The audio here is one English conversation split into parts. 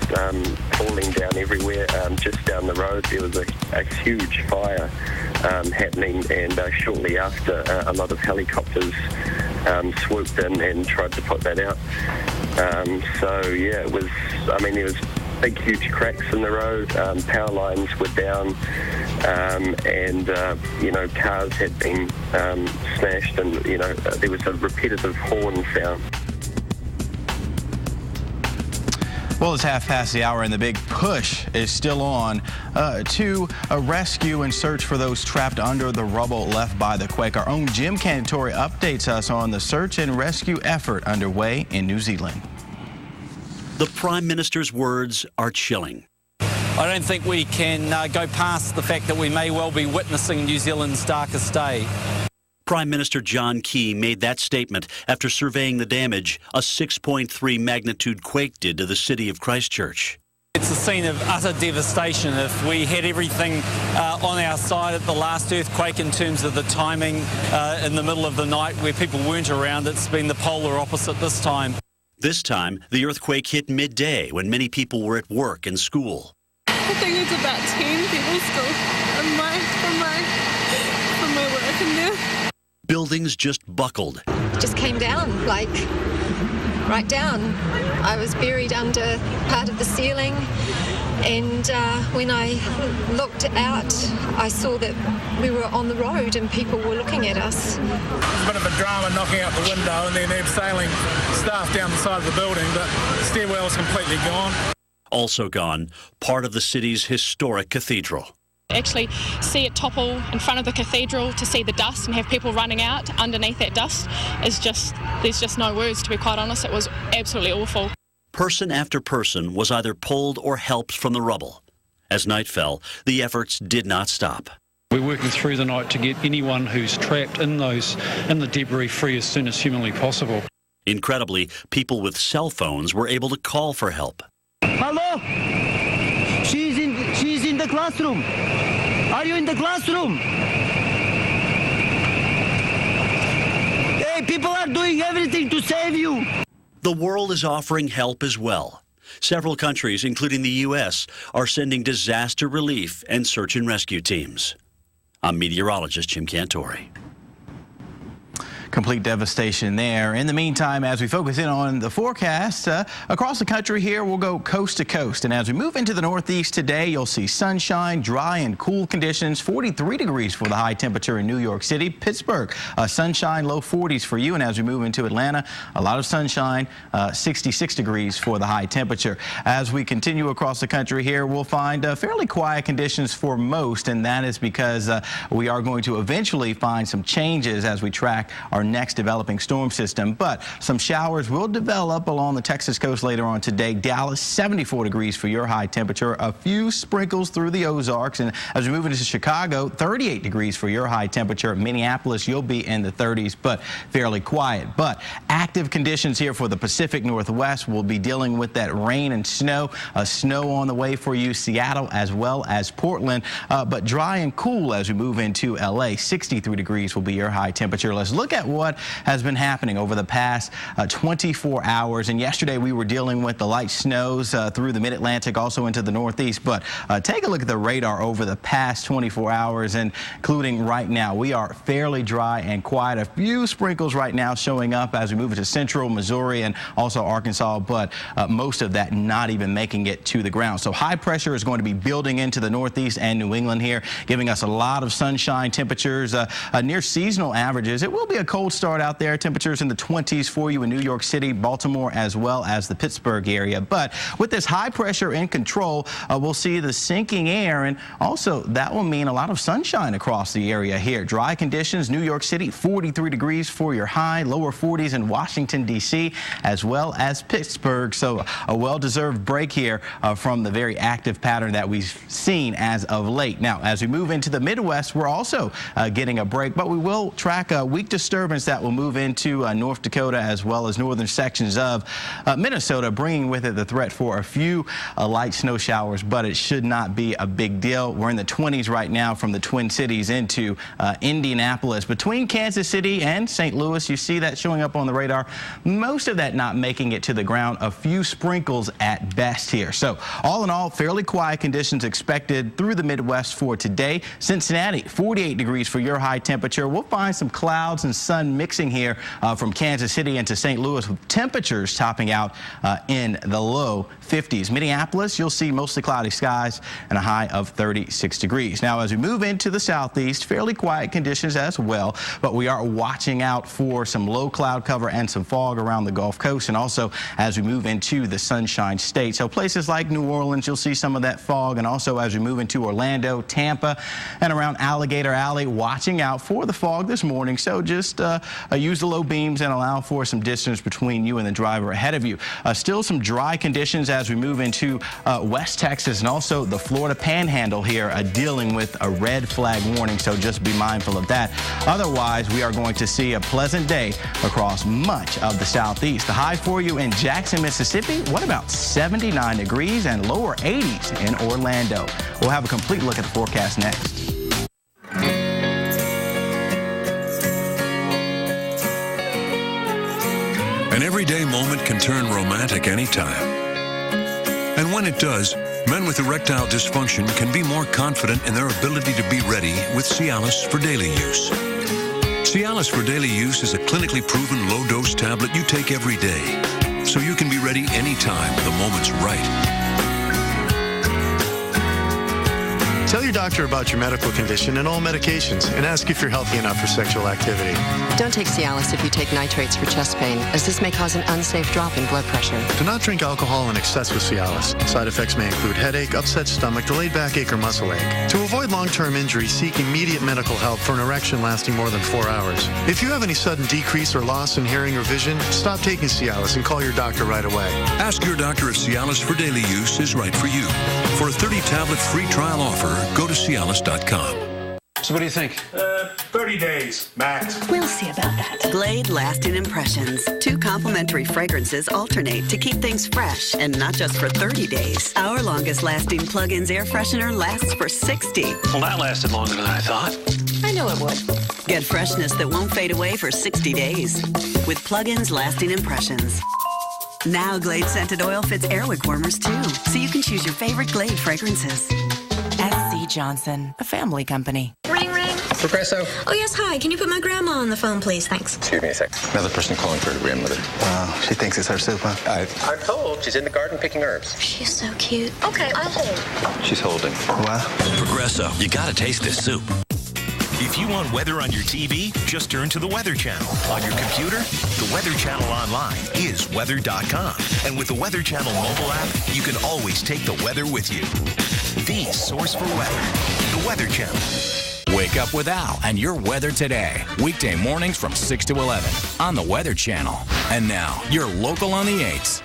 falling down everywhere. Just down the road there was a huge fire happening, and shortly after a lot of helicopters swooped in and tried to put that out. So yeah, it was, there was big huge cracks in the road, power lines were down, and cars had been smashed, and there was a repetitive horn sound. Well, it's 1:30, and the big push is still on to rescue and search for those trapped under the rubble left by the quake. Our own Jim Cantore updates us on the search and rescue effort underway in New Zealand. The Prime Minister's words are chilling. I don't think we can go past the fact that we may well be witnessing New Zealand's darkest day. Prime Minister John Key made that statement after surveying the damage a 6.3 magnitude quake did to the city of Christchurch. It's a scene of utter devastation. If we had everything on our side at the last earthquake in terms of the timing in the middle of the night where people weren't around, it's been the polar opposite this time. This time, the earthquake hit midday when many people were at work and school. I think it's about 10 people still from my work in there. Buildings just buckled. Just came down, right down. I was buried under part of the ceiling, and when I looked out, I saw that we were on the road and people were looking at us. There's a bit of a drama knocking out the window and then abseiling staff down the side of the building, but the stairwell is completely gone. Also gone, part of the city's historic cathedral. Actually see it topple in front of the cathedral, to see the dust and have people running out underneath that dust there's just no words, to be quite honest. It was absolutely awful. Person after person was either pulled or helped from the rubble. As night fell, the efforts did not stop. We're working through the night to get anyone who's trapped in the debris free as soon as humanly possible. Incredibly, people with cell phones were able to call for help. Hello? She's in the classroom. Are you in the classroom? Hey, people are doing everything to save you. The world is offering help as well. Several countries, including the U.S., are sending disaster relief and search and rescue teams. I'm meteorologist Jim Cantore. Complete devastation there. In the meantime, as we focus in on the forecast, across the country here, we'll go coast to coast. And as we move into the northeast today, you'll see sunshine, dry and cool conditions, 43 degrees for the high temperature in New York City. Pittsburgh, sunshine, low 40s for you. And as we move into Atlanta, a lot of sunshine, 66 degrees for the high temperature. As we continue across the country here, we'll find fairly quiet conditions for most, and that is because we are going to eventually find some changes as we track our next developing storm system, but some showers will develop along the Texas coast later on today. Dallas, 74 degrees for your high temperature, a few sprinkles through the Ozarks, and as we move into Chicago, 38 degrees for your high temperature. Minneapolis, you'll be in the 30s, but fairly quiet. But active conditions here for the Pacific Northwest. We'll be dealing with that rain and snow, snow on the way for you, Seattle as well as Portland, but dry and cool as we move into LA. 63 degrees will be your high temperature. Let's look at what has been happening over the past 24 hours. And yesterday we were dealing with the light snows through the mid-Atlantic, also into the Northeast. But take a look at the radar over the past 24 hours, and including right now. We are fairly dry and quiet. A few sprinkles right now showing up as we move into central Missouri and also Arkansas, but most of that not even making it to the ground. So high pressure is going to be building into the Northeast and New England here, giving us a lot of sunshine, temperatures near seasonal averages. It will be a cold start out there. Temperatures in the 20s for you in New York City, Baltimore, as well as the Pittsburgh area. But with this high pressure in control, we'll see the sinking air, and also that will mean a lot of sunshine across the area here. Dry conditions, New York City, 43 degrees for your high, lower 40s in Washington, D.C., as well as Pittsburgh. So a well-deserved break here from the very active pattern that we've seen as of late. Now, as we move into the Midwest, we're also getting a break, but we will track weak disturbance disturbance that will move into North Dakota as well as northern sections of Minnesota, bringing with it the threat for a few light snow showers, but it should not be a big deal. We're in the 20s right now from the Twin Cities into Indianapolis. Between Kansas City and St. Louis, you see that showing up on the radar. Most of that not making it to the ground. A few sprinkles at best here. So all in all, fairly quiet conditions expected through the Midwest for today. Cincinnati, 48 degrees for your high temperature. We'll find some clouds and sun mixing here from Kansas City into St. Louis, with temperatures topping out in the low 50s. Minneapolis, you'll see mostly cloudy skies and a high of 36 degrees. Now, as we move into the southeast, fairly quiet conditions as well, but we are watching out for some low cloud cover and some fog around the Gulf Coast, and also as we move into the Sunshine State. So places like New Orleans, you'll see some of that fog, and also as we move into Orlando, Tampa, and around Alligator Alley, watching out for the fog this morning. So just use the low beams and allow for some distance between you and the driver ahead of you. Still some dry conditions as we move into West Texas and also the Florida Panhandle here, dealing with a red flag warning, so just be mindful of that. Otherwise, we are going to see a pleasant day across much of the southeast. The high for you in Jackson, Mississippi, what about 79 degrees, and lower 80s in Orlando. We'll have a complete look at the forecast next. An everyday moment can turn romantic anytime. And when it does, men with erectile dysfunction can be more confident in their ability to be ready with Cialis for daily use. Cialis for daily use is a clinically proven low-dose tablet you take every day, so you can be ready anytime the moment's right. Tell your doctor about your medical condition and all medications, and ask if you're healthy enough for sexual activity. Don't take Cialis if you take nitrates for chest pain, as this may cause an unsafe drop in blood pressure. Do not drink alcohol in excess with Cialis. Side effects may include headache, upset stomach, delayed backache, or muscle ache. To avoid long-term injury, seek immediate medical help for an erection lasting more than 4 hours. If you have any sudden decrease or loss in hearing or vision, stop taking Cialis and call your doctor right away. Ask your doctor if Cialis for daily use is right for you. For a 30-tablet free trial offer, go to Cialis.com. So what do you think? 30 days, max. We'll see about that. Glade Lasting Impressions. 2 complimentary fragrances alternate to keep things fresh, and not just for 30 days. Our longest lasting plug-ins air freshener lasts for 60. Well, that lasted longer than I thought. I know it would. Get freshness that won't fade away for 60 days with Plug-ins Lasting Impressions. Now Glade Scented Oil fits Airwick warmers too, so you can choose your favorite Glade fragrances. SC Johnson, a family company. Ring, ring. Progresso. Oh, yes, hi. Can you put my grandma on the phone, please? Thanks. Excuse me a sec. Another person calling for her grandmother. She thinks it's her soup, huh? I'm told she's in the garden picking herbs. She's so cute. Okay, I'll hold. She's holding. Wow. Progresso, you gotta taste this soup. If you want weather on your TV, just turn to the Weather Channel. On your computer, the Weather Channel online is weather.com. And with the Weather Channel mobile app, you can always take the weather with you. The source for weather, the Weather Channel. Wake up with Al and your weather today. Weekday mornings from 6 to 11 on the Weather Channel. And now, your local on the 8s.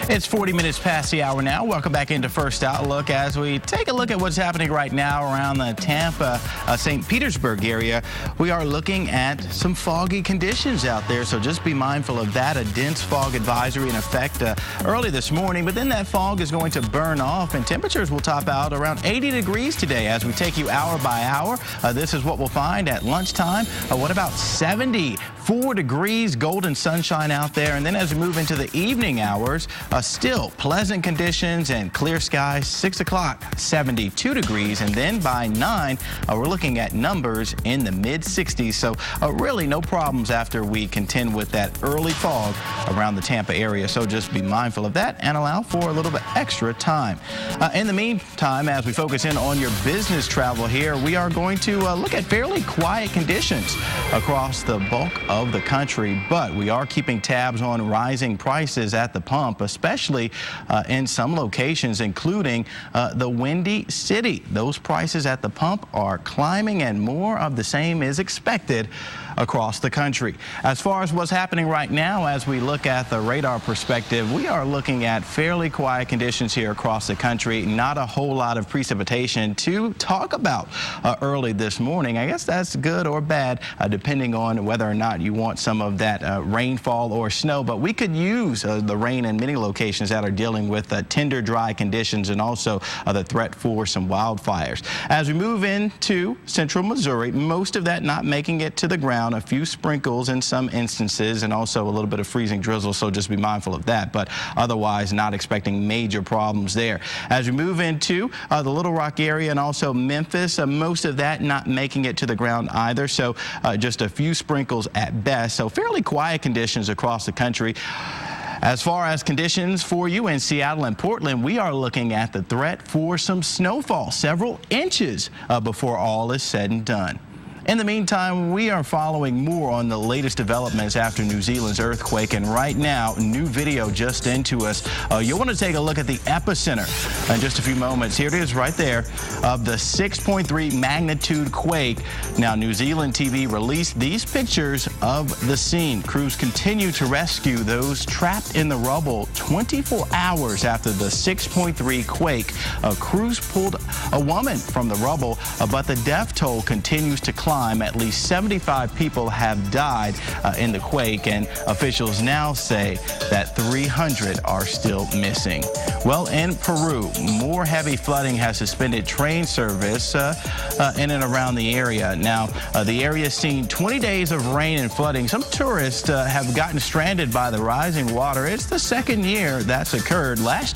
It's 40 minutes past the hour now. Welcome back into First Outlook as we take a look at what's happening right now around the Tampa, St. Petersburg area. We are looking at some foggy conditions out there, so just be mindful of that. A dense fog advisory in effect early this morning, but then that fog is going to burn off and temperatures will top out around 80 degrees today as we take you hour by hour. This is what we'll find at lunchtime. What about 74 degrees, golden sunshine out there, and then as we move into the evening hours, still pleasant conditions and clear skies. 6 o'clock, 72 degrees, and then by 9, we're looking at numbers in the mid-60s. So really no problems after we contend with that early fog around the Tampa area. So just be mindful of that and allow for a little bit extra time. In the meantime, as we focus in on your business travel here, we are going to look at fairly quiet conditions across the bulk of the country, but we are keeping tabs on rising prices at the pump, especially in some locations, including the Windy City. Those prices at the pump are climbing, and more of the same is expected across the country. As far as what's happening right now, as we look at the radar perspective, we are looking at fairly quiet conditions here across the country. Not a whole lot of precipitation to talk about early this morning. I guess that's good or bad, depending on whether or not you want some of that rainfall or snow. But we could use the rain in many locations that are dealing with tender, dry conditions and also the threat for some wildfires. As we move into central Missouri, most of that not making it to the ground. A few sprinkles in some instances and also a little bit of freezing drizzle, so just be mindful of that, but otherwise not expecting major problems there. As we move into the Little Rock area and also Memphis, most of that not making it to the ground either, so just a few sprinkles at best, so fairly quiet conditions across the country. As far as conditions for you in Seattle and Portland, we are looking at the threat for some snowfall, several inches before all is said and done. In the meantime, we are following more on the latest developments after New Zealand's earthquake, and right now, new video just into us. You'll want to take a look at the epicenter in just a few moments. Here it is right there of the 6.3 magnitude quake. Now, New Zealand TV released these pictures of the scene. Crews continue to rescue those trapped in the rubble 24 hours after the 6.3 quake. Crews pulled a woman from the rubble, but the death toll continues to climb. At least 75 people have died in the quake, and officials now say that 300 are still missing. Well, in Peru, more heavy flooding has suspended train service in and around the area. Now, the area has seen 20 days of rain and flooding. Some tourists have gotten stranded by the rising water. It's the second year that's occurred. Last year,